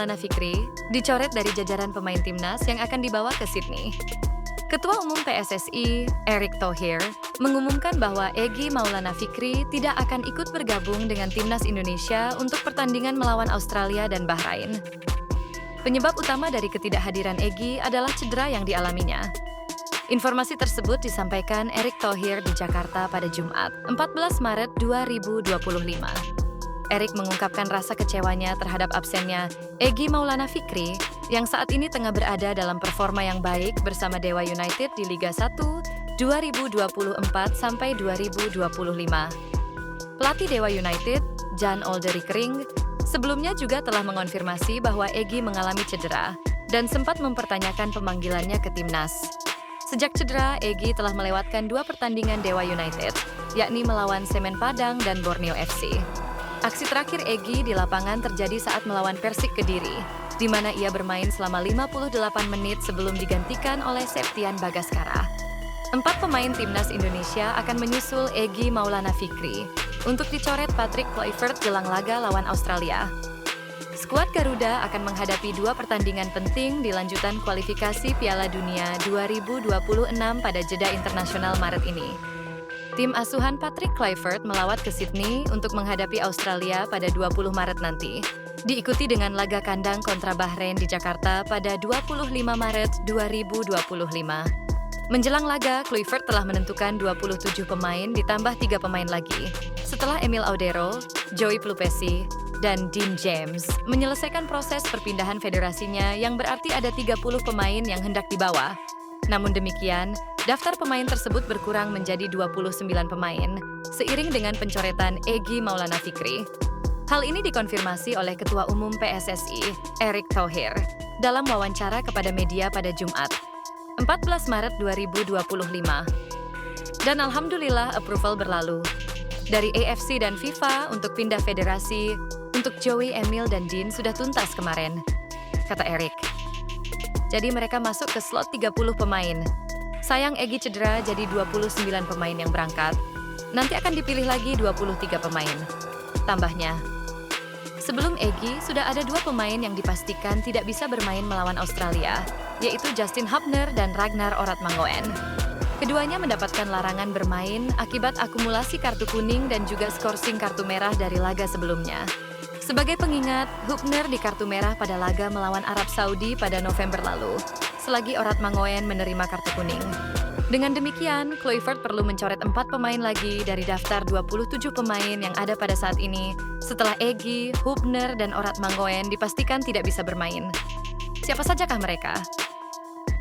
Maulana Fikri dicoret dari jajaran pemain timnas yang akan dibawa ke Sydney. Ketua Umum PSSI, Erick Thohir, mengumumkan bahwa Egy Maulana Fikri tidak akan ikut bergabung dengan timnas Indonesia untuk pertandingan melawan Australia dan Bahrain. Penyebab utama dari ketidakhadiran Egy adalah cedera yang dialaminya. Informasi tersebut disampaikan Erick Thohir di Jakarta pada Jumat, 14 Maret 2025. Erick mengungkapkan rasa kecewanya terhadap absennya Egy Maulana Fikri yang saat ini tengah berada dalam performa yang baik bersama Dewa United di Liga 1 2024-2025. Pelatih Dewa United, Jan Olderikering, sebelumnya juga telah mengonfirmasi bahwa Egy mengalami cedera dan sempat mempertanyakan pemanggilannya ke timnas. Sejak cedera, Egy telah melewatkan 2 pertandingan Dewa United, yakni melawan Semen Padang dan Borneo FC. Aksi terakhir Egy di lapangan terjadi saat melawan Persik Kediri, di mana ia bermain selama 58 menit sebelum digantikan oleh Septian Bagaskara. 4 pemain timnas Indonesia akan menyusul Egy Maulana Fikri untuk dicoret Patrick Kluivert jelang laga lawan Australia. Skuad Garuda akan menghadapi 2 pertandingan penting di lanjutan kualifikasi Piala Dunia 2026 pada jeda internasional Maret ini. Tim asuhan Patrick Kluivert melawat ke Sydney untuk menghadapi Australia pada 20 Maret nanti, diikuti dengan laga kandang kontra Bahrain di Jakarta pada 25 Maret 2025. Menjelang laga, Kluivert telah menentukan 27 pemain ditambah 3 pemain lagi, setelah Emil Audero, Joey Plupesi, dan Dean James menyelesaikan proses perpindahan federasinya yang berarti ada 30 pemain yang hendak dibawa. Namun demikian, daftar pemain tersebut berkurang menjadi 29 pemain, seiring dengan pencoretan Egy Maulana Fikri. Hal ini dikonfirmasi oleh Ketua Umum PSSI, Erick Thohir, dalam wawancara kepada media pada Jumat, 14 Maret 2025. Dan alhamdulillah approval berlalu dari AFC dan FIFA untuk pindah federasi untuk Joey, Emil, dan Dean sudah tuntas kemarin, kata Erick. Jadi mereka masuk ke slot 30 pemain. Sayang Egy cedera jadi 29 pemain yang berangkat. Nanti akan dipilih lagi 23 pemain. Tambahnya, sebelum Egy sudah ada 2 pemain yang dipastikan tidak bisa bermain melawan Australia, yaitu Justin Hubner dan Ragnar Oratmangoen. Keduanya mendapatkan larangan bermain akibat akumulasi kartu kuning dan juga skorsing kartu merah dari laga sebelumnya. Sebagai pengingat, Hubner di kartu merah pada laga melawan Arab Saudi pada November lalu, selagi Oratmangoen menerima kartu kuning. Dengan demikian, Kluivert perlu mencoret 4 pemain lagi dari daftar 27 pemain yang ada pada saat ini, setelah Egy, Hubner, dan Oratmangoen dipastikan tidak bisa bermain. Siapa sajakah mereka?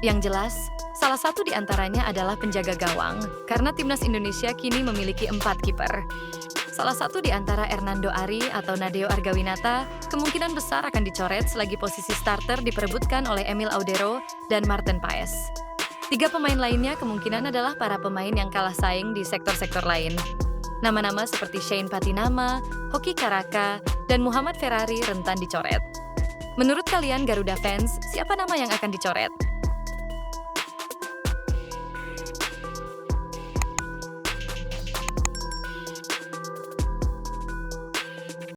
Yang jelas, salah satu di antaranya adalah penjaga gawang, karena timnas Indonesia kini memiliki 4 kiper. Salah satu di antara Hernando Ari atau Nadeo Argawinata kemungkinan besar akan dicoret selagi posisi starter diperebutkan oleh Emil Audero dan Martin Paes. 3 pemain lainnya kemungkinan adalah para pemain yang kalah saing di sektor-sektor lain. Nama-nama seperti Shane Patinama, Hoki Karaka, dan Muhammad Ferrari rentan dicoret. Menurut kalian Garuda fans, siapa nama yang akan dicoret?